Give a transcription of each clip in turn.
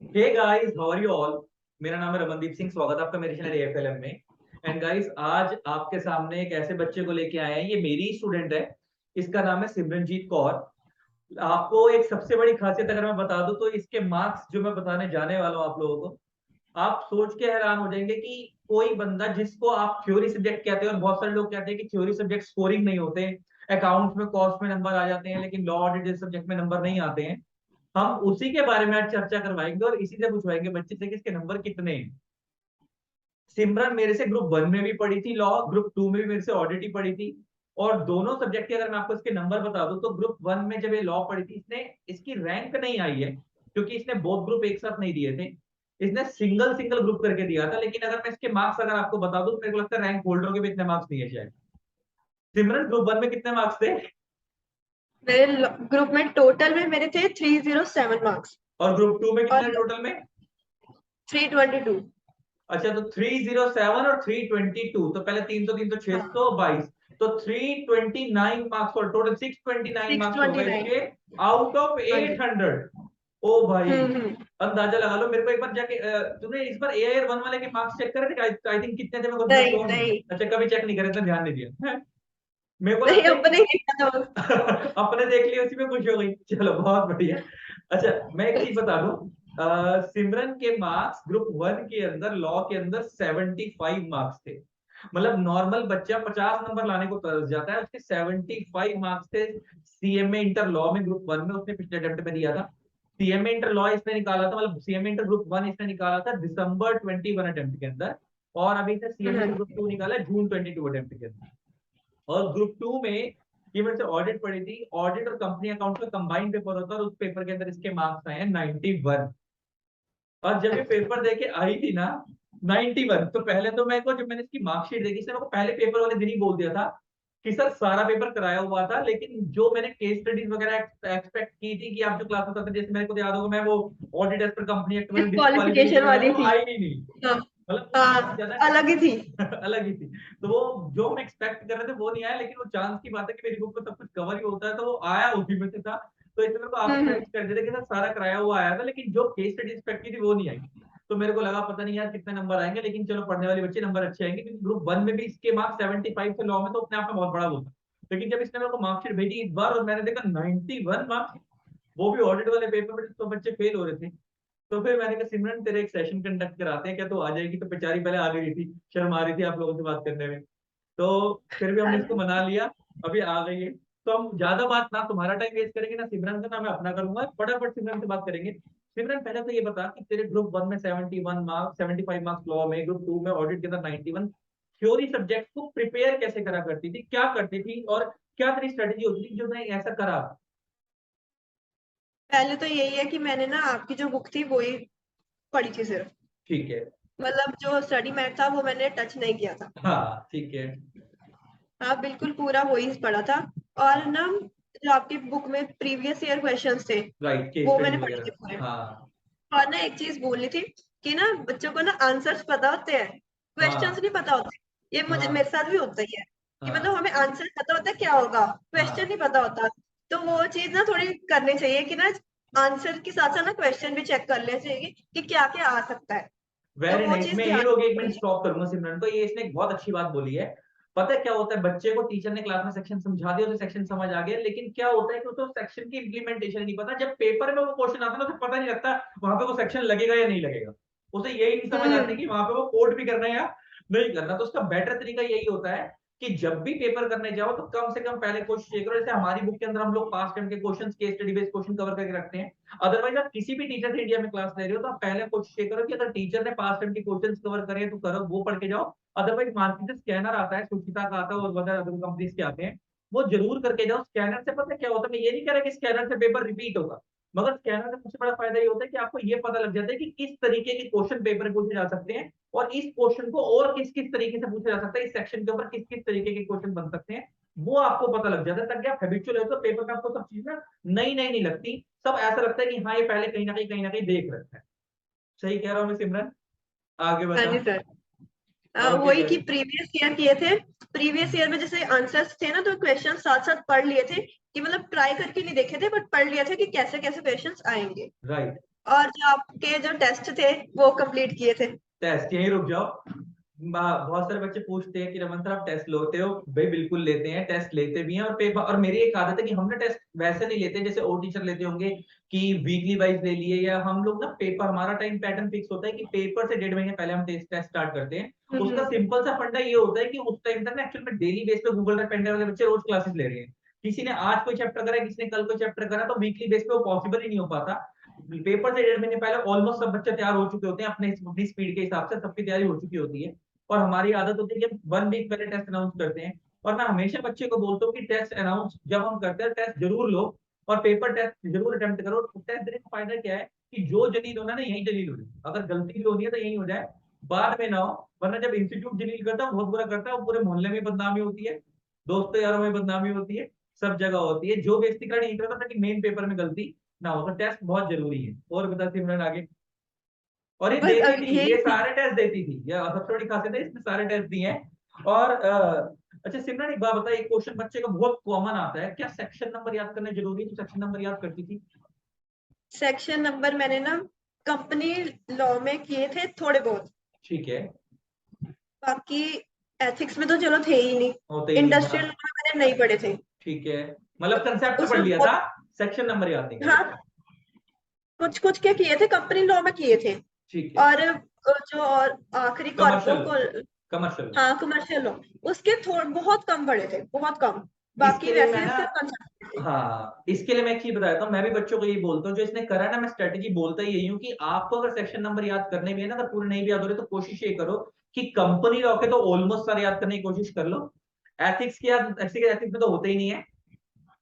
Hey guys, how are you all. मेरा नाम है रमनदीप सिंह। स्वागत है आपका मेरे चैनल एएफएलएम में। एंड गाइस, आज आपके सामने एक ऐसे बच्चे को लेके आए हैं। ये मेरी स्टूडेंट है। इसका नाम है सिमरनजीत कौर। आपको एक सबसे बड़ी खासियत अगर मैं बता दूं तो इसके मार्क्स जो मैं बताने जाने वाला हूं आप लोगों को, आप सोच के हैरान हो जाएंगे कि कोई बंदा जिसको आप थ्योरी सब्जेक्ट कहते हैं, और बहुत सारे लोग कहते हैं कि थ्योरी सब्जेक्ट स्कोरिंग नहीं होते, अकाउंट्स में कॉस्ट में नंबर आ जाते हैं लेकिन लॉ ऑडिट सब्जेक्ट में नंबर नहीं आते हैं। हम उसी के बारे में आज चर्चा करवाएंगे और इसी से पूछवाएंगे बच्चे से कि इसके नंबर कितने हैं। सिमरन मेरे से ग्रुप वन में भी पढ़ी थी लॉ, ग्रुप टू में भी मेरे से ऑडिट ही पढ़ी थी। और दोनों सब्जेक्ट के अगर मैं आपको इसके नंबर बता दूं तो ग्रुप वन में जब ये लॉ पढ़ी थी, इसने इसकी रैंक नहीं आई है क्योंकि इसने बोथ ग्रुप एक साथ नहीं दिए थे। इसने सिंगल सिंगल ग्रुप करके दिया था। लेकिन अगर मैं इसके मार्क्स अगर आपको बता दूं तो मेरे को लगता है रैंक होल्डर के भी इतने मार्क्स नहीं है शायद। सिमरन, ग्रुप वन में कितने मार्क्स थे? मेरे ग्रुप में टोटल में मेरे थे 307 मार्क्स। और ग्रुप टू में और कितने टोटल में? 322। अच्छा, तो 307 और 322, तो पहले 303 तो हाँ, 622, तो 329 मार्क्स और टोटल 629 सिक्स मार्क्स हो ट्वेंटी गए नाइन इसके आउट ऑफ हाँ जी। 800। ओ भाई, हम्म। अंदाजा लगा लो। मेरे को एक बार जाके तूने इस बार एआईआर वन वाले के मार्क्स चेक करे थे? आई थिंक कितने थे, मेरे को नहीं श्योर नहीं है। नहीं अच्छा, कभी चेक नहीं करे, इतना ध्यान नहीं दिया हैं? मेरे को नहीं, लगता है अपने कि ही देखा था बस। अपने देख लिए उसी में खुश हो गई। चलो, बहुत बढ़िया। अच्छा, मैं एक चीज बता दूं। सिमरन के मार्क्स ग्रुप वन के अंदर लॉ के अंदर 75 मार्क्स थे। मतलब नॉर्मल बच्चा 50 नंबर लाने को तरस जाता है, उसके 75 मार्क्स थे। सीएमए इंटर लॉ में ग्रुप वन में उसने पिछले अटेम्प्ट में दिया था। सीएमए इंटर लॉ इसने निकाला था, मतलब सीएमए इंटर ग्रुप वन इसने निकाला था दिसंबर 21 अटेम्प्ट के अंदर। और अभी इसने सीएमए हाँ इंटर ग्रुप टू निकाला है जून 22 अटेम्प्ट के अंदर। और ग्रुप टू में ये मेरे से ऑडिट पड़ी थी। ऑडिट और कंपनी अकाउंट का कंबाइंड पेपर होता है और उस पेपर के अंदर इसके मार्क्स आए हैं 91। और जब ये पेपर देके आई थी ना, 91, तो पहले तो मेरे को, जब मैंने इसकी मार्कशीट देखी, इसने मेरे को पहले पेपर वाले दिन ही बोल दिया था कि सर सारा पेपर कराया हुआ था, लेकिन जो मैंने केस स्टडीज वगैरह एक्सपेक्ट की थी कि आप जो क्लास में करते थे, जैसे मेरे को याद होगा, मैं वो audit as per company act में डिस्क्वालिफिकेशन डिस्क्वालिफिकेशन वगैरह वाली वो थी। आई ही नहीं। हाँ मतलब वो बहुत हाँ, ज्यादा अलग ही थी। अलग ही थी। तो वो जो हम एक्सपेक्ट कर रहे थे वो नहीं आया, लेकिन वो चांस की बात है कि मेरी बुक में सब कुछ कवर ही होता है, तो वो आया उसी में से था। तो इसमें मेरे को आप हम्म। क्रेडिट कर देते कि सर सारा कराया हुआ आया था, लेकिन जो केस स्टडी एक्सपेक्ट की थी वो नहीं आई। तो मेरे को लगा पता नहीं यार कितने नंबर आएंगे, लेकिन चलो पढ़ने वाले बच्चे नंबर अच्छे आएंगे, क्योंकि ग्रुप वन में भी इसके मार्क्स 75 से लॉ में तो अपने आप में बहुत बड़ा होता। लेकिन जब इसने मेरे को मार्कशीट भेजी इस बार और मैंने देखा 91 मार्क्स, वो भी ऑडिट वाले पेपर में, तो बच्चे फेल हो रहे थे। तो फिर मैंने कहा सिमरन, तेरे एक सेशन कंडक्ट कराते हैं क्या, तो आ जाएगी? तो बेचारी पहले आ गई थी, शर्म आ रही थी आप लोगों से बात करने में। तो फिर भी हमने इसको मना लिया, अभी आ गई है। तो हम ज्यादा बात ना तुम्हारा टाइम वेस्ट करेंगे ना सिमरन का, ना मैं अपना करूंगा, फटाफट सिमरन से बात करेंगे। सिमरन, पहले तो ये बता कि तेरे ग्रुप वन में 71 मार्क्स, 75 मार्क्स लॉ में, ग्रुप टू में ऑडिट के अंदर 91, थ्योरी सब्जेक्ट को प्रिपेयर कैसे करा करती थी, क्या करती थी, और क्या तेरी स्ट्रेटेजी होती थी जो नहीं ऐसा करा? पहले तो यही है कि मैंने ना आपकी जो बुक थी वो ही पढ़ी थी सिर्फ। ठीक है। मतलब जो स्टडी मैट था वो मैंने टच नहीं किया था। हाँ, ठीक है। हाँ, बिल्कुल पूरा वही पढ़ा था। और ना जो आपकी बुक में प्रीवियस ईयर क्वेश्चंस थे राइट, केस वो मैंने स्टडीज पढ़े थे वगैरह। पूरे। हाँ। और ना एक चीज बोलनी थी कि ना बच्चों को ना आंसर्स पता होते हैं, क्वेश्चंस हाँ। नहीं पता होते। ये मुझे मेरे हाँ। साथ भी होता ही है कि मतलब हाँ। हमें आंसर पता होता है क्या होगा, क्वेश्चन नहीं हाँ। पता होता। तो वो चीज ना थोड़ी करनी चाहिए कि ना आंसर के साथ साथ ना क्वेश्चन भी चेक कर लेना चाहिए कि क्या क्या आ सकता है। तो वेरी वो नाइस। चीज मैं यही ध्यान लोग एक रखनी मिनट है। स्टॉप करूंगा सिमरन को, ये इसने एक बहुत अच्छी बात बोली है। पता है क्या होता है, बच्चे को टीचर ने क्लास में सेक्शन समझा दिया तो सेक्शन समझ आ गया, लेकिन क्या होता है कि उसको सेक्शन की इंप्लीमेंटेशन नहीं पता। जब पेपर में वो क्वेश्चन आता है ना, उसे पता नहीं लगता वहां पे वो सेक्शन लगेगा या नहीं लगेगा। उसे यही नहीं समझ आती हम्म। कि वहां पे वो कोड भी करना है या नहीं करना। तो उसका बेटर तरीका यही होता है कि जब भी पेपर करने जाओ तो कम से कम पहले कोशिश ये करो, जैसे हमारी बुक के अंदर हम लोग पास्ट टाइम के questions, case study based question cover करके रखते हैं। अदरवाइज आप किसी भी टीचर से इंडिया में क्लास ले रहे हो तो आप पहले कोशिश ये करो कि अगर टीचर ने पास्ट टाइम के क्वेश्चंस कवर करे तो करो, वो पढ़ के जाओ। अदरवाइज मार्केट से स्कैनर आता है, सुचिता का आता है, और वगैरह अदर कंपनीज के आते हैं, वो जरूर करके जाओ। स्कैनर से पता है क्या होता है, मैं ये नहीं कह रहा कि स्कैनर से पेपर रिपीट होगा, मगर स्कैनर का सबसे बड़ा फायदा ये होता है कि आपको ये पता लग जाता है कि किस तरीके के क्वेश्चन पेपर में पूछे जा सकते हैं, और इस क्वेश्चन को और किस किस तरीके से पूछा जा सकता है, इस सेक्शन के ऊपर किस किस तरीके के क्वेश्चन बन सकते हैं, वो आपको पता लग जाता है। ताकि आप हैबिचुअल हो तो पेपर में आपको सब चीजें नई नई नहीं लगती, सब ऐसा लगता है कि हाँ ये पहले कहीं ना कहीं देख रखा है। सही कह रहा हूँ मैं सिमरन? आगे हाँ बता। जी सर। ओके वही कि वेरी। प्रीवियस ईयर किए थे। प्रीवियस ईयर में जैसे आंसर्स थे ना तो क्वेश्चन साथ साथ पढ़ लिए थे कि मतलब ट्राई करके नहीं देखे थे बट पढ़ लिए थे कि कैसे कैसे क्वेश्चंस आएंगे। राइट। और जो आपके जो टेस्ट थे वो कंप्लीट किए थे? टेस्ट यहीं रुक जाओ। बहुत सारे बच्चे पूछते हैं कि रमन सर आप टेस्ट लेते हो? भाई बिल्कुल लेते हैं, टेस्ट लेते भी हैं। और पेपर, और मेरी एक आदत है कि हम ना टेस्ट वैसे नहीं लेते जैसे और टीचर लेते होंगे कि वीकली वाइज ले लिए, या हम लोग ना पेपर, हमारा टाइम पैटर्न फिक्स होता है कि पेपर से 1.5 महीने पहले हम टेस्ट स्टार्ट करते हैं। उसका सिंपल सा फंडा ये होता है कि उस टाइम तक ना एक्चुअल में डेली बेस पे गूगल पेन ड्राइव वाले बच्चे रोज क्लासेस ले रहे हैं। किसी ने आज कोई चैप्टर करा है, किसी ने कल कोई चैप्टर करा, तो वीकली बेस पे वो पॉसिबल ही नहीं हो पाता। पेपर से 1.5 महीने पहले ऑलमोस्ट सब बच्चे तैयार हो चुके होते हैं, अपनी स्पीड के हिसाब से सबकी तैयारी हो चुकी होती है। और हमारी आदत होती है कि हम 1 वीक पहले टेस्ट अनाउंस करते हैं। और मैं हमेशा बच्चे को बोलता हूँ कि टेस्ट अनाउंस जब हम करते हैं, टेस्ट जरूर लो और पेपर टेस्ट जरूर अटेम्प्ट करो। टेस्ट देने का फायदा क्या है कि जो जलील होना ना यही जलील हो जाए, अगर गलती भी होनी है तो यही हो जाए, बाद में ना हो। वरना जब इंस्टीट्यूट जलील करता है बहुत बुरा करता है, वो पूरे मोहल्ले में बदनामी होती है, दोस्तों यारों में बदनामी होती है, सब जगह होती है। जो बेइज्जती करना नहीं करता था कि मेन पेपर में गलती ना हो। तो टेस्ट बहुत जरूरी है। और बता सिमरन आगे। और ये बस देती अब थी, यही ये सारे टेस्ट देती थी, ये सबसे बड़ी खासियत है, इसने सारे टेस्ट दिए हैं। और अच्छा सिमरन एक बात बता, एक क्वेश्चन बच्चे का बहुत कॉमन आता है, क्या सेक्शन नंबर याद करना जरूरी है? तो सेक्शन नंबर याद करती थी? सेक्शन नंबर मैंने ना कंपनी लॉ में किए थे थोड़े बहुत, ठीक है। बाकी एथिक्स में तो चलो थे ही नहीं। होते ही नहीं, हाँ। इंडस्ट्रियल लॉ में मैंने नहीं पढ़े थे। ठीक है, मतलब कंसेप्ट पढ़ उसमें लिया बहुत, था, सेक्शन नंबर याद नहीं करे थे। हाँ, कुछ कुछ के किए थे, कंपनी लॉ में किए थे। ठीक है। और जो और आखिरी कमर्शियल, कॉर्पोरेट, कमर्शियल। हाँ कमर्शियल लॉ, उसके थोड़े बहुत कम पढ़े थे, बहुत कम। बाकी इसके लिए मैं वैसे ना, सिर्फ कंसेप्ट थे। हाँ इसके लिए मैं एक चीज बताता हूँ, मैं भी बच्चों को यही बोलता हूँ, जो इसने करा ना, मैं स्ट्रेटेजी बोलता ही यही हूँ कि आपको अगर सेक्शन नंबर याद करने भी है ना, अगर पूरे नहीं भी याद हो रहे तो कोशिश ये करो कि कंपनी लॉ के तो ऑलमोस्ट सारे याद करने की कोशिश कर लो। एथिक्स के याद, एथिक्स में तो होते ही नहीं है।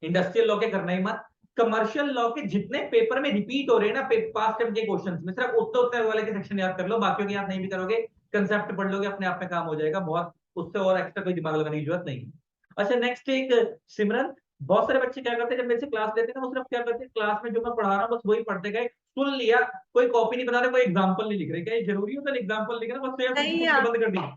इंडस्ट्रियल लॉ के करना ही मत। कमर्शियल लॉ के जितने पेपर में रिपीट हो रहे हैं ना पास्ट टाइम के क्वेश्चंस में, सिर्फ उतने उतने वाले के सेक्शन याद कर लो, बाकियों के याद नहीं भी करोगे, कंसेप्ट पढ़ लोगे, अपने आप में काम हो जाएगा बहुत। उससे और एक्स्ट्रा कोई दिमाग लगाने की जरूरत नहीं है। अच्छा नेक्स्ट एक, सिमरन, बहुत सारे बच्चे क्या करते हैं जब मेरे से क्लास लेते हैं ना, वो सिर्फ क्या करते हैं, क्लास में जो मैं पढ़ा रहा हूँ बस वही पढ़ते गए, सुन लिया, कोई कॉपी नहीं बना रहे, कोई एग्जाम्पल नहीं लिख रहे। क्या ये जरूरी होता है एग्जाम्पल लिखना? बस तो नहीं यार आप, बंद कर दी।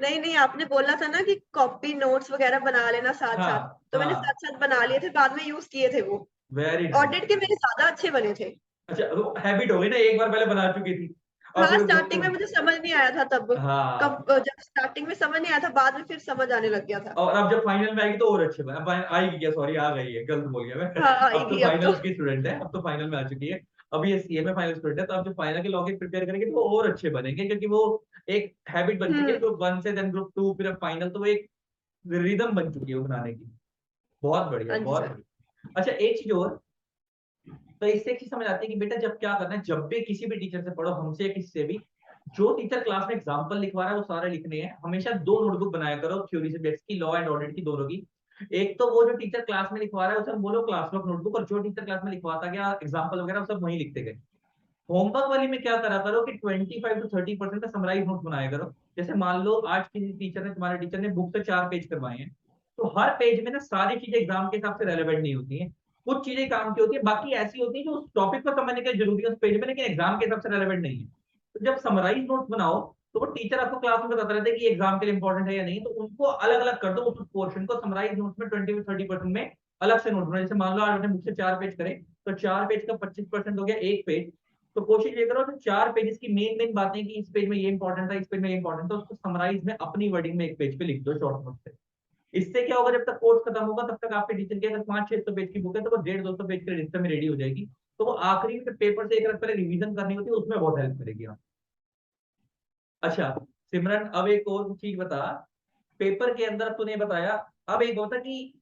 नहीं नहीं, आपने बोला था ना कि कॉपी नोट्स वगैरह बना लेना साथ साथ, हाँ तो मैंने हाँ, साथ साथ बना लिए थे, बाद में यूज किए थे वो। Very nice. ऑडिट के मेरे ज्यादा अच्छे बने थे। अच्छा वो हैबिट हो गई ना, एक बार पहले बना चुकी थी और हाँ, फिर स्टार्टिंग में मुझे समझ नहीं आया था तब, हाँ। कब जब स्टार्टिंग में समझ नहीं आया था, बाद में फिर समझ आने लग गया था। और अब जब फाइनल में आएगी तो और अच्छे बने। अब आएगी क्या, सॉरी आ गई है, गलत बोल गया मैं। हाँ अब तो आएगी अब तो। फाइनल की स्टूडेंट है, अब तो फाइनल में आ चुकी है। अभी ये सीए में फाइनल स्टूडेंट है, तो अब जो फाइनल के लॉ के प्रिपेयर करेंगे तो वो और अच्छे बनेंगे, क्योंकि वो एक हैबिट बन चुकी है, हम्म। ग्रुप 1 से देन ग्रुप 2 फिर अब फाइनल, तो वो एक रिदम बन चुकी है वो बनाने की। बहुत बढ़िया, हाँ जी बहुत सर। बढ़िया। अच्छा एक चीज और, तो इससे एक चीज समझ आती है कि बेटा जब क्या करना है, जब भी किसी भी टीचर से पढ़ो, हमसे या किसी से भी, जो टीचर क्लास में एग्जाम्पल लिखवा रहा है वो सारे लिखने हैं। हमेशा 2 नोटबुक बनाया करो थ्योरी सब्जेक्ट्स की, लॉ एंड ऑडिट की, दोनों की। एक तो वो जो टीचर क्लास में लिखवा रहा है उसे हम बोलो क्लास वर्क नोटबुक, और जो टीचर क्लास में लिखवाता गया एग्जाम्पल वगैरह वो सब वहीं लिखते गए। होमवर्क वाली में क्या करा करो कि 25 to 30% का समराइज नोट बनाया करो। जैसे मान लो आज किसी टीचर ने, तुम्हारे टीचर ने बुक से 4 पेज करवाए हैं, तो हर पेज में ना सारी चीजें एग्जाम के हिसाब से रेलेवेंट नहीं होती हैं। कुछ चीजें काम की होती है, बाकी ऐसी होती है जो उस टॉपिक को समझने के लिए जरूरी है उस पेज में, लेकिन एग्जाम के हिसाब से रेलेवेंट नहीं है। तो जब समराइज नोट बनाओ, तो वो टीचर आपको क्लास में बताता रहता है कि एग्जाम के लिए इंपॉर्टेंट है या नहीं, तो उनको अलग अलग कर दो, उस पोर्शन को समराइज नोट में 20 to 30% में अलग से नोट बनाओ। जैसे मान लो आज आपने बुक से 4 पेज करे, तो 4 पेज का 25% हो गया 1 पेज। तो कोशिश ये करो कि 4 पेजेस की मेन मेन बातें, कि इस पेज में ये इंपॉर्टेंट था, इस पेज में ये इंपॉर्टेंट था, उसको समराइज में अपनी वर्डिंग में 1 पेज पे लिख दो शॉर्ट नोट से। इससे क्या होगा, जब तक कोर्स खत्म होगा तब तक आपके टीचर की अगर 500-600 पेज की बुक है, तो वो 150-200 पेज के रजिस्टर में रेडी हो जाएगी। तो वो आखिरी में पेपर से एक रात पहले रिवीजन करनी होती है, उसमें बहुत हेल्प करेगी आप। अच्छा सिमरन, अब एक और चीज बता, पेपर के अंदर तूने बताया, अब एक होता कि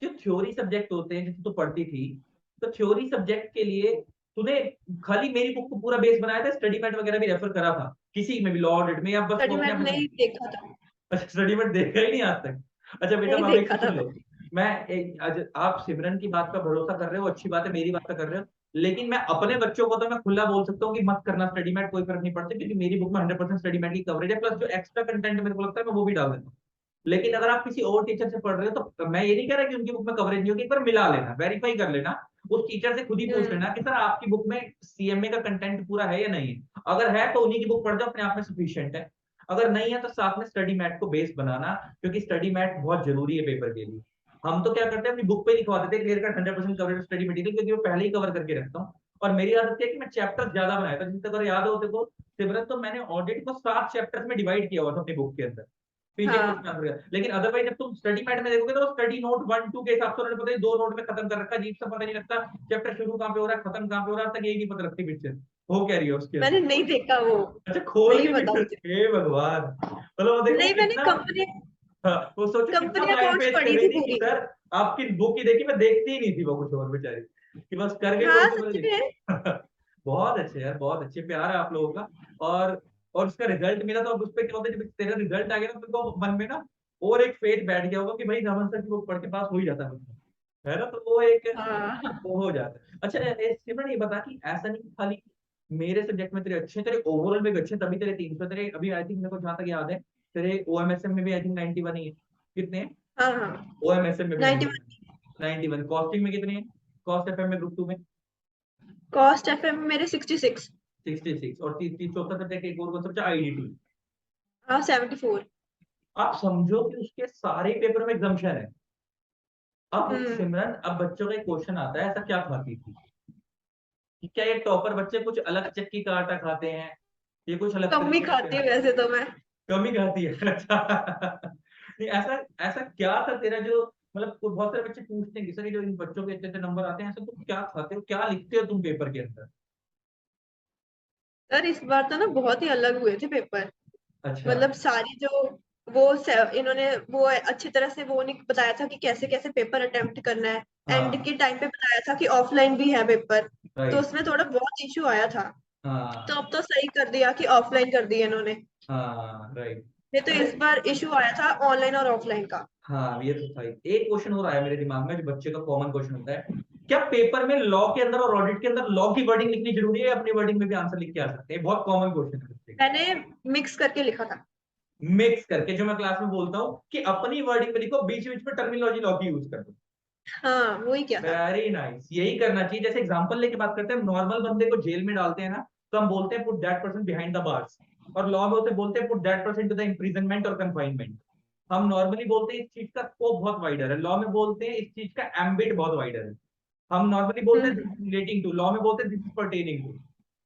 जो थ्योरी सब्जेक्ट होते हैं जैसे तू पढ़ती थी, तो थ्योरी सब्जेक्ट के लिए तूने खाली मेरी बुक को पूरा बेस बनाया था, स्टडी मैट वगैरह भी रेफर करा था किसी में भी, लॉ ऑडिट में, या बस स्टडी वो अपने मैट आप में? नहीं देखा था। अच्छा स्टडी मैट देखा ही नहीं आज तक? अच्छा बेटा नहीं अब एक देखा चीज था सुन लो। मैंने। आप सिमरन की बात पर भरोसा कर रहे हो, अच्छी बात है, मेरी बात पर कर रहे हो, लेकिन मैं अपने बच्चों को तो मैं खुला बोल सकता हूँ कि मत करना स्टडी मैट, कोई फर्क नहीं पड़ता, क्योंकि मेरी बुक में 100% स्टडी मैट की कवरेज है, प्लस जो एक्स्ट्रा कंटेंट मेरे को लगता है मैं वो भी डाल देता हूँ। लेकिन अगर आप किसी और टीचर से पढ़ रहे हो, तो मैं ये नहीं कह रहा कि उनकी बुक में कवरेज नहीं होगी, एक बार मिला लेना, वेरीफाई कर लेना, उस टीचर से खुद ही पूछ लेना कि सर आपकी बुक में सीएमए का कंटेंट पूरा है या नहीं है। अगर है तो उन्हीं की बुक पढ़ जाओ, अपने आप में सफिशिएंट है। अगर नहीं है तो साथ में स्टडी मैट को बेस बनाना, क्योंकि स्टडी मैट बहुत जरूरी है पेपर के लिए। हम तो क्या करते हैं, अपनी बुक पे लिखवा देते हैं clear cut 100% coverage study material, क्योंकि वो पहले ही कवर करके रखता हूँ। और मेरी आदत क्या है कि मैं चैप्टर ज्यादा बनाया था, जिससे अगर याद हो देखो सिमरन, तो मैंने ऑडिट को 7 चैप्टर्स में डिवाइड किया हुआ था अपनी बुक के अंदर, पीछे क्वेश्चन हाँ आंसर का। लेकिन अदरवाइज जब तुम स्टडी पैड में देखोगे तो स्टडी नोट 1 2 के हिसाब से उन्होंने पता नहीं 2 नोट में खत्म कर रखा, अजीब सा पता नहीं लगता चैप्टर शुरू कहाँ पे हो रहा है खत्म कहाँ पे हो रहा है, तक यही नहीं पता लगती पिक्चर हो क्या रही है उसके मैंने अंदर। नहीं देखा वो, अच्छा खोल नहीं के पता पिक्चर, मुझे। हे भगवान, मतलब वो देखो नहीं, मैंने कितना, कंपनी हाँ, वो सोचो कितना कंपनी माइंड अकाउंट्स पेज कर पढ़ी रही थी थी कि पूरी। सर आपकी बुक ही देखी, मैं देखती ही नहीं थी वो कुछ और बेचारी, कि बस कर गई वही हाँ समझ सच ली। में। बहुत अच्छे यार, बहुत अच्छे, प्यार है आप लोगों का। और उसका रिजल्ट मिला तो अब उस पे क्या होता है, जब तेरा रिजल्ट आ गया ना तो मन में ना और एक फेथ बैठ गया होगा कि भाई रमन सर की बुक पढ़ के पास हो ही जाता है ना, तो वो एक हाँ वो हो जाता है। अच्छा सिमरन ये बता कि ऐसा नहीं कि खाली मेरे सब्जेक्ट में तेरे अच्छे हैं, तेरे ओवरऑल में भी अच्छे हैं, तभी तेरे 300 तेरे अभी आई थिंक मेरे को जहां तक याद है तेरे ओएमएसएम में भी आई थिंक 91 ही है, कितने हैं? हाँ हाँ। ओएमएसएम में भी 91। 91, कॉस्टिंग में कितने हैं? कॉस्ट एफएम में ग्रुप 2 में कॉस्ट एफएम मेरे 66। 66, और तीस तीस चौथा सब्जेक्ट एक और कौन सा बचा, आईडीटी। हाँ 74। आप समझो कि उसके सारे पेपर में एग्जाम्शन है। अब हम्म। सिमरन, अब बच्चों का एक क्वेश्चन आता है, ऐसा क्या खाती थी, कि क्या ये टॉपर बच्चे कुछ अलग चक्की का आटा खाते हैं, ये कुछ अलग कम ही तरीके से खाती हूँ वैसे तो मैं। कम ही खाती है? अच्छा, नहीं ऐसा ऐसा क्या था तेरा जो, मतलब बहुत सारे बच्चे पूछते हैं कि सर ये जो इन बच्चों के इतने इतने नंबर आते हैं, ऐसा तुम क्या खाते हो, क्या लिखते हो तुम पेपर के अंदर? सर इस बार तो ना बहुत ही अलग हुए थे पेपर। अच्छा। मतलब सारी जो इन्होंने वो अच्छी तरह से वो नहीं बताया था कि कैसे कैसे पेपर अटेम्प्ट करना है। एंड हाँ। के टाइम पे बताया था कि ऑफलाइन भी है पेपर। तो राइट। उसमें थोड़ा बहुत इशू आया था। तो हाँ। अब तो सही कर दिया कि ऑफलाइन कर दिया इन्होंने। हाँ। राइट। नहीं तो अच्छा। इस बार इशू आया था ऑनलाइन और ऑफलाइन का। हाँ ये तो था ही। एक क्वेश्चन और आया मेरे दिमाग में जो बच्चे का कॉमन क्वेश्चन होता है, क्या पेपर में लॉ के अंदर और ऑडिट के अंदर लॉ की वर्डिंग लिखनी जरूरी है, या अपनी वर्डिंग में भी आंसर लिख के आ सकते हैं? बहुत कॉमन क्वेश्चन है बच्चे का। मैंने मिक्स करके लिखा था। मिक्स करके, जो मैं क्लास में बोलता हूँ कि अपनी वर्डिंग में लिखो, बीच बीच में टर्मिनोलॉजी लॉ की यूज कर दो। हाँ वही क्या था। वेरी नाइस, यही करना चाहिए। जैसे एग्जांपल लेके बात करते हैं, नॉर्मल बंदे को जेल में डालते हैं ना, तो हम बोलते हैं put that person behind the bars, और लॉ में उसे बोलते हैं put that person to the imprisonment और कन्फाइनमेंट। हम नॉर्मली बोलते हैं इस चीज का स्कोप बहुत वाइडर है, लॉ में बोलते हैं इस चीज का एम्बिट बहुत वाइडर है। हम नॉर्मली बोलते हैं hmm. This is relating to, law में बोलते हैं दिस इज पर्टेनिंग टू।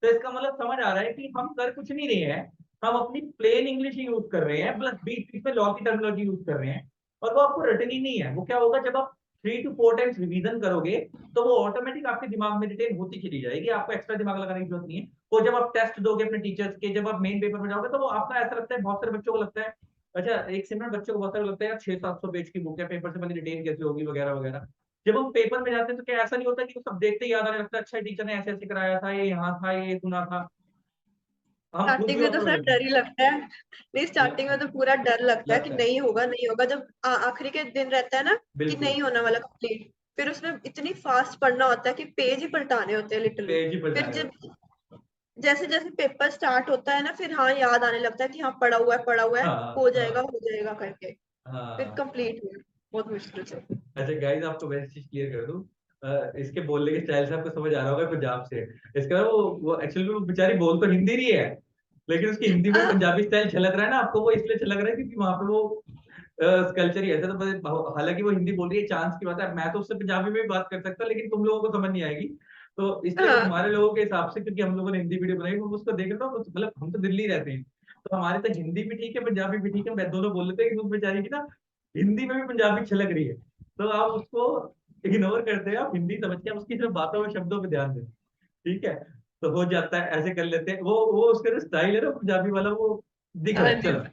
तो इसका मतलब समझ आ रहा है कि हम कर कुछ नहीं रहे हैं, हम अपनी प्लेन इंग्लिश ही यूज कर रहे हैं, प्लस बीच बीच में लॉ की टर्मिनोलॉजी यूज कर रहे हैं, और वो आपको रटनी ही नहीं है। वो क्या होगा, जब आप 3 to 4 टाइम्स रिवीजन करोगे तो वो ऑटोमेटिक आपके दिमाग में रिटेन होती चली जाएगी, आपको एक्स्ट्रा दिमाग लगाने की जरूरत नहीं है। और जब आप टेस्ट दोगे अपने टीचर्स के, जब आप मेन पेपर में जाओगे, तो वो आपका ऐसा लगता है, बहुत सारे बच्चों को लगता है, अच्छा एक सिमिलर बच्चों को बहुत सारे लगता है यार 600-700 पेज की बुक है, पेपर से पहले रिटेन कैसे होगी वगैरह वगैरह। जब हम पेपर में जाते हैं तो क्या ऐसा नहीं होता कि वो सब देखते ही याद आने लगता है, अच्छा टीचर ने ऐसे ऐसे कराया था, ये यहाँ था, ये सुना था, हम खुद स्टार्टिंग भी में तो ऑटो सर डर ही लगता है। नहीं स्टार्टिंग में लगता तो पूरा डर लगता है कि लगता है। नहीं होगा नहीं होगा। जब आखिरी के दिन रहता है ना कि बिल्कुल। नहीं होने वाला कंप्लीट। फिर उसमें इतनी फास्ट पढ़ना होता है कि पेज ही पलटाने होते हैं लिटरली। पेज ही फिर पलटाने जब होते हैं। जैसे जैसे पेपर स्टार्ट होता है ना फिर हाँ याद आने लगता है कि हाँ पढ़ा हुआ है। हाँ हाँ हो जाएगा करके। फिर हाँ। कंप्लीट हुआ बहुत मुश्किल से। अच्छा गाइस, आपको मैं चीज क्लियर कर दूं, इसके बोलने के स्टाइल से आपको समझ आ रहा होगा पंजाब से। इसका वो एक्चुअली वो बेचारी बोल तो हिंदी रही है, लेकिन उसकी हिंदी में हाँ पंजाबी स्टाइल झलक रहा है ना आपको, वो इसलिए झलक रहा है क्योंकि वहां पे वो कल्चर ही ऐसा। तो हालांकि वो हिंदी बोल रही है, चांस की बात है, मैं तो उससे पंजाबी में भी बात कर सकता, लेकिन तुम लोगों को समझ नहीं आएगी। तो इसलिए वो हाँ। हमारे लोगों के हिसाब से, क्योंकि हम लोगों ने हिंदी वीडियो बनाई, वो उसको देख रहे हो, मतलब हम तो दिल्ली रहते हैं, तो हमारे तो हिंदी भी ठीक है पंजाबी भी ठीक है, मैं दोनों बोल लेते हैं कि उस बेचारी की ना हिंदी में भी पंजाबी छलक रही है। तो आप उसको इग्नोर करते हैं, आप हिंदी समझ के आप उसकी सिर्फ बातों और शब्दों पे ध्यान दें, ठीक है? तो हो जाता है, ऐसे कर लेते हैं, वो उसका जो स्टाइल है ना पंजाबी वाला, वो दिख रहा हाँ है। जी। चलो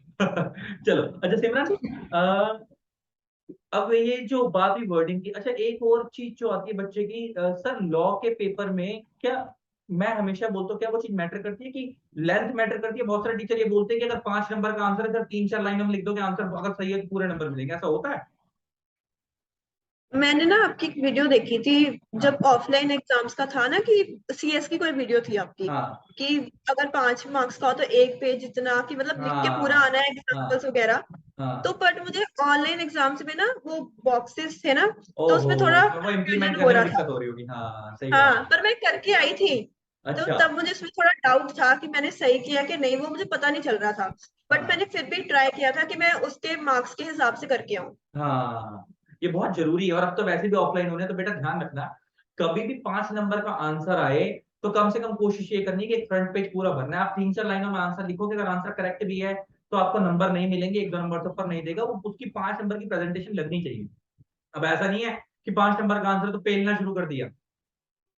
चलो। अच्छा सिमरन, अब ये जो बात हुई वर्डिंग की, अच्छा एक और चीज जो आती है बच्चे की, सर लॉ के पेपर में क्या, मैं हमेशा बोलता हूँ क्या वो चीज मैटर करती है कि लेंथ मैटर करती है? बहुत सारे टीचर ये बोलते हैं कि अगर 5 नंबर का आंसर है सर 3-4 लाइन में लिख दोगे आंसर, अगर सही है तो पूरे नंबर मिलेंगे, ऐसा होता है? मैंने ना आपकी एक वीडियो देखी थी जब हाँ ऑफलाइन एग्जाम्स का था ना कि सीएस की कोई वीडियो थी आपकी हाँ कि अगर 5 मार्क्स का हो तो एक पेज इतना कि मतलब लिख के पूरा हाँ आना है एग्जाम्पल्स हाँ वगैरह। तो हाँ। बट मुझे ऑनलाइन एग्जाम्स में ना वो बॉक्सेस थे ना तो ओहो, उसमें थोड़ा तो वो इम्प्लीमेंट कंफ्यूजन हो करने में रहा था। दिक्कत हो रही होगी, हाँ सही बात हाँ पर मैं करके आई थी। है। तो अच्छा। तब मुझे इसमें थोड़ा डाउट था कि मैंने सही किया कि नहीं वो मुझे पता नहीं चल रहा था। बट हाँ मैंने फिर भी ट्राई किया था कि मैं उसके मार्क्स के हिसाब से करके आऊँ। हाँ, ये बहुत जरूरी है, और अब तो वैसे भी ऑफलाइन होने, तो बेटा ध्यान रखना, कभी भी 5 नंबर का आंसर आए तो कम से कम कोशिश ये करनी है कि एक फ्रंट पेज पूरा भरना है। आप 3-4 लाइनों में आंसर लिखोगे, अगर आंसर करेक्ट भी है तो आपको नंबर नहीं मिलेंगे, 1-2 नंबर से ऊपर नहीं देगा वो। उसकी 5 नंबर की प्रेजेंटेशन लगनी चाहिए। अब ऐसा नहीं है कि 5 नंबर का आंसर तो पेलना शुरू कर दिया,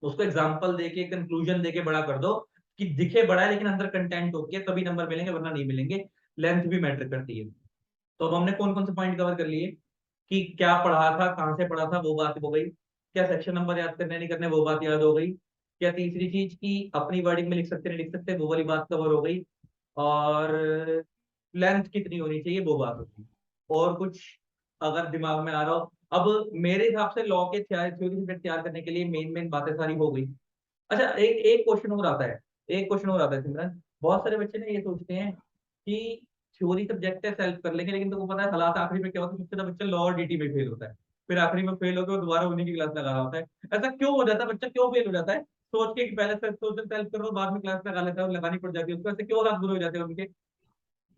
उसको एग्जाम्पल देके कंक्लूजन देके बड़ा कर दो कि दिखे बड़ा है लेकिन अंदर कंटेंट हो गया, तभी नंबर मिलेंगे, वरना नहीं मिलेंगे। लेंथ भी मैटर करती है। तो अब हमने कौन कौन से पॉइंट कवर कर लिए कि क्या पढ़ा था, कहाँ से पढ़ा था, वो बात हो गई। क्या सेक्शन नंबर याद करने नहीं करने, वो बात याद हो गई। क्या तीसरी चीज की अपनी वर्डिंग में लिख सकते नहीं लिख सकते, वो वाली बात कवर हो गई। और लेंथ कितनी होनी चाहिए, वो बात होगी। और कुछ अगर दिमाग में आ रहा हो, अब मेरे हिसाब से लॉ के थ्योरी से तैयार करने के लिए मेन मेन बातें सारी हो गई। अच्छा, एक एक क्वेश्चन और आता है, एक क्वेश्चन और आता है सिमरन। बहुत सारे बच्चे ना ये सोचते हैं कि थ्योरी सब्जेक्ट है, सेल्फ कर लेंगे, लेकिन तुमको पता है हालात आखिरी में क्या होता है, सबसे ज्यादा बच्चा लॉ और डीटी में फेल होता है। फिर आखिरी में फेल होकर वो दोबारा उन्हीं की क्लास लगा रहा होता है। ऐसा क्यों हो जाता है, बच्चा क्यों फेल हो जाता है? सोच के कि पहले सोच सेल्फ कर लो, बाद में क्लास लगा लेता है और लगानी पड़ जाती है उसको। ऐसे क्यों हालात बुरे हो जाते हैं उनके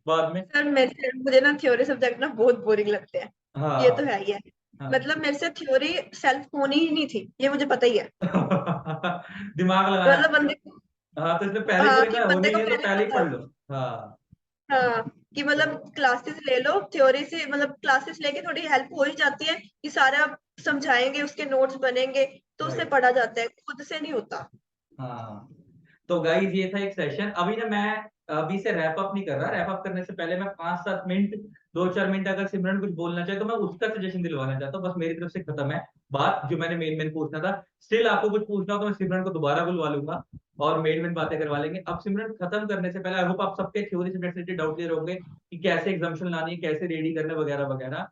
बाद में? सर मुझे ना थ्योरी सब्जेक्ट ना बहुत बोरिंग लगते हैं। ये तो हाँ। है ही है। हाँ। मतलब मेरे से थ्योरी सेल्फ होनी ही नहीं थी, ये मुझे पता ही है। दिमाग लगाना। मतलब बंदे को, हाँ, तो इसलिए पहले ही हाँ बोली कि ना, बंदे होनी को नहीं है तो पहले पहले ही पता पढ़ हो। लो। हाँ। हाँ कि तो मतलब क्लासेस ले लो, थ्योरी से मतलब क्लासेस लेके थोड़ी हेल्प हो ही जाती है कि सारा समझाएंगे, उसके नोट्स बनेंगे, तो उससे राइट। पढ़ा जाता है, खुद से नहीं होता। हाँ। तो गाइस ये था एक सेशन। अभी ना मैं अभी से रैप अप नहीं कर रहा, रैप अप करने से पहले मैं 5-7 मिनट, 2-4 मिनट अगर सिमरन कुछ बोलना चाहे तो मैं उसका सजेशन दिलवाना चाहता हूँ। बस मेरी तरफ से खत्म है बात, जो मैंने मेन मेन पूछना था। स्टिल आपको कुछ पूछना हो तो मैं सिमरन को दोबारा बुलवा लूंगा और मेन मेन बातें करवा लेंगे। अब सिमरन खत्म करने से पहले आई होप आप सबके थ्योरी से रिलेटेड डाउट क्लियर होंगे कि कैसे एग्जाम्पशन लानी है, कैसे रेडी करना वगैरह वगैरह,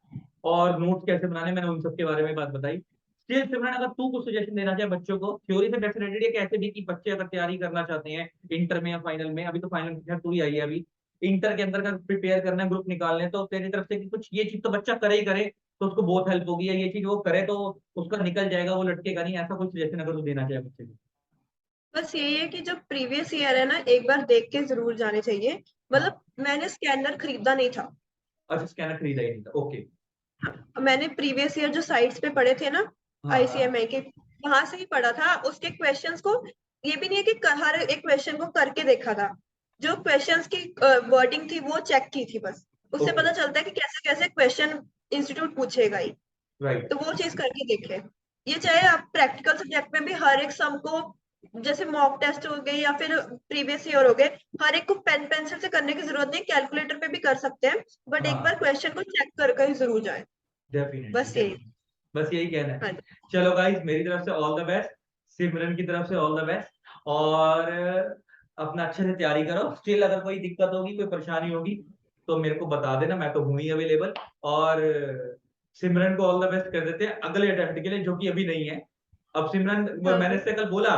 और नोट्स कैसे बनाने, मैंने उन सब के बारे में बात बताई। स्टिल सिमरन, अगर तू कुछ सजेशन देना चाहे बच्चों को थ्योरी से रिलेटेड, या कैसे भी कि बच्चे अगर तैयारी करना चाहते हैं इंटर में या फाइनल में, अभी तो फाइनल में तू ही आई है अभी, इंटर के अंदर का प्रिपेयर करना है, ग्रुप निकालने, तो तेरी तरफ से कि कुछ ये चीज तो बच्चा करे ही करे तो उसको बहुत हेल्प होगी, या ये चीज वो करे तो उसका निकल जाएगा, वो लटकेगा नहीं, ऐसा कुछ सजेशन अगर तू देना चाहे बच्चे को। बस यही है कि जो प्रीवियस ईयर है ना, एक बार देख के जरूर जाने चाहिए। हाँ। मतलब मैंने स्कैनर खरीदा नहीं था। अच्छा, स्कैनर खरीदा ही नहीं था, ओके। मैंने प्रीवियस ईयर जो साइट्स पे पढ़े थे ना, हाँ। हाँ। आईसीएमआई के, वहां से ही पढ़ा था उसके क्वेश्चंस को। ये भी नहीं है कि हर एक क्वेश्चन को करके देखा था। जो क्वेश्चंस की वर्डिंग थी वो चेक की थी बस। उससे ओके। पता चलता है कि कैसे कैसे क्वेश्चन इंस्टीट्यूट पूछेगा ही। राइट। तो वो चीज करके देखे। ये चाहे आप प्रैक्टिकल सब्जेक्ट में भी हर एक सम को, जैसे मॉक टेस्ट हो गए या फिर प्रीवियस ईयर हो गए, हर एक को पेन पेंसिल से करने की जरूरत नहीं, कैलकुलेटर पे भी कर सकते हैं। बट एक बार हाँ। क्वेश्चन को चेक कर ही जरूर जाए। डेफिनेटली बस यही। डेफिनेटली। बस यही कहना है। हाँ। चलो गाइस, मेरी तरफ से ऑल द बेस्ट, सिमरन की तरफ से ऑल द बेस्ट। और अपना अच्छे से तैयारी करो। स्टिल अगर कोई दिक्कत होगी, कोई परेशानी होगी तो मेरे को बता देना, मैं तो हूं ही अवेलेबल। और सिमरन को ऑल द बेस्ट कर देते हैं अगले अटेम्प्ट के लिए, जो कि अभी नहीं है। अब सिमरन, हाँ। मैंने इससे कल बोला,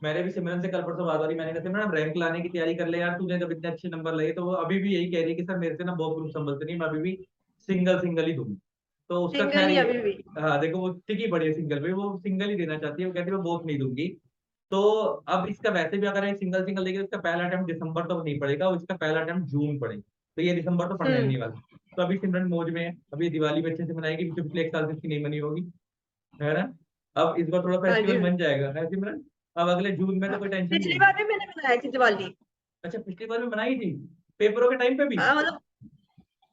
मैंने भी सिमरन से कल परसों बात हुई, मैंने कहा सिमरन अब रैंक लाने की तैयारी कर ले यार, तूने जब इतने अच्छे नंबर लिए। तो वो अभी भी यही कह रही है कि सर मेरे से ना बहुत ग्रुप संभलते नहीं, मैं अभी भी सिंगल सिंगल ही दूंगी। तो उसका सिंगल खैर ही ये, अभी भी। हाँ देखो वो टिकी पड़ी है सिंगल पे, वो सिंगल ही देना चाहती है, वो कहती है मैं बहुत नहीं दूंगी। तो अब इसका वैसे भी अगर सिंगल सिंगल देगी तो इसका पहला अटेम्प्ट दिसंबर तो नहीं पड़ेगा, इसका पहला अटेम्प्ट जून पड़ेगा। तो ये दिसंबर तो पढ़ने हम्म। नहीं वाला। तो अभी सिमरन मौज में है, अभी दिवाली भी अच्छे से मनाएगी, पिछले पिछले एक साल से इसकी नहीं मनी होगी, है ना? अब इस बार थोड़ा हाँ जी, फेस्टिवल हाँ बन जी। जाएगा, है सिमरन? अब अगले जून में तो हाँ, कोई टेंशन पिछली नहीं है। बार भी मैंने बनाई थी दिवाली। अच्छा, पिछली बार में बनाई थी पेपरों के टाइम पे भी? हाँ मतलब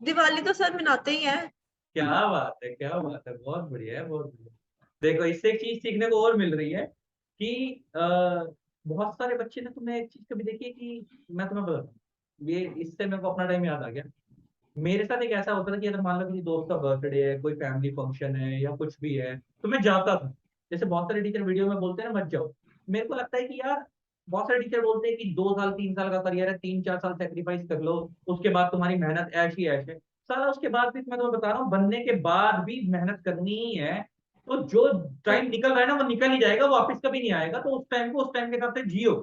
दिवाली तो सर मनाते ही हैं। क्या बात है, क्या बात है, बहुत बढ़िया है, बहुत बढ़िया। देखो, इससे एक चीज सीखने को और मिल रही है कि बहुत सारे बच्चे ने, तुमने एक चीज कभी देखी है कि, मैं तुम्हें बताता हूँ, ये इससे मेरे को अपना टाइम याद आ गया। मेरे साथ एक ऐसा होता था कि अगर मान लो किसी दोस्त का बर्थडे है, कोई फैमिली फंक्शन है या कुछ भी है, तो मैं जाता था। जैसे बहुत सारे टीचर वीडियो में बोलते हैं ना मत जाओ, मेरे को लगता है कि यार, बहुत सारे टीचर बोलते हैं कि 2 साल 3 साल का करियर है, 3-4 साल सेक्रीफाइस कर लो, उसके बाद तुम्हारी मेहनत ऐश ही ऐश है। साला उसके बाद भी मैं तुम्हें बता रहा हूँ, बनने के बाद भी मेहनत करनी ही है। तो जो टाइम निकल रहा है ना वो निकल ही जाएगा, वापस कभी नहीं आएगा, तो उस टाइम को उस टाइम के हिसाब से जियो।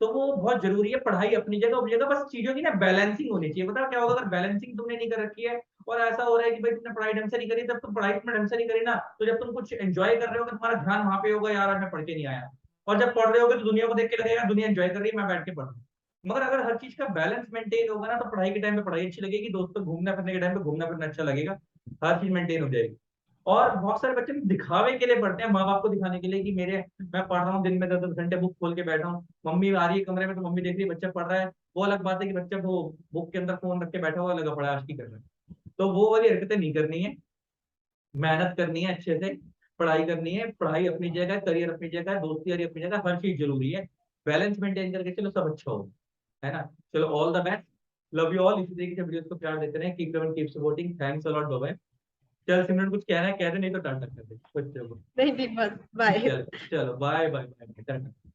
तो वो बहुत जरूरी है, पढ़ाई अपनी जगह अपनी जगह, बस चीजों की ना बैलेंसिंग होनी चाहिए। पता है क्या होगा अगर बैलेंसिंग तुमने नहीं कर रखी है, और ऐसा हो रहा है कि भाई तुमने पढ़ाई ढंग से नहीं करी, जब तुम पढ़ाई तुमने ढंग से नहीं करी ना, तो जब तुम कुछ एंजॉय कर रहे हो तुम्हारा ध्यान वहां पे होगा, यार आज मैं पढ़ के नहीं आया। और जब पढ़ रहे होगे तो दुनिया को देख के लगेगा दुनिया एंजॉय कर रही है, मैं बैठ के पढ़ रहा हूँ। मगर अगर हर चीज का बैलेंस मेंटेन होगा ना, तो पढ़ाई के टाइम पे पढ़ाई अच्छी लगेगी, दोस्तों घूमने फिरने के टाइम पे घूमना फिरना अच्छा लगेगा, हर चीज मेंटेन हो जाएगी। और बहुत सारे बच्चे दिखावे के लिए पढ़ते हैं, माँ बाप को दिखाने के लिए कि मेरे मैं पढ़ रहा हूँ, दिन में 10-10 घंटे बुक खोल के बैठा हूँ, मम्मी आ रही है कमरे में तो मम्मी देख रही है बच्चा पढ़ रहा है। वो अलग बात है कि बच्चा वो बुक के अंदर फोन रख के बैठा हुआ लगा पड़ा आशकी कर रहा है। तो वो वाली हरकतें नहीं करनी है, मेहनत करनी है अच्छे से, पढ़ाई करनी है, पढ़ाई अपनी जगह, करियर अपनी जगह, दोस्ती यारी अपनी जगह, हर चीज जरूरी है। बैलेंस मेंटेन करके चलो सब अच्छा हो, है ना। चलो all the best, love you all. इसी तरीके से वीडियोस को प्यार देते रहे, keep comment, keep supporting, thanks a lot, bye. चल सिमरन कुछ कहना है कह दे, नहीं तो टाटा कर दे बच्चों को। नहीं भी, बस बाय। चल चलो बाय बाय बाय टाटा।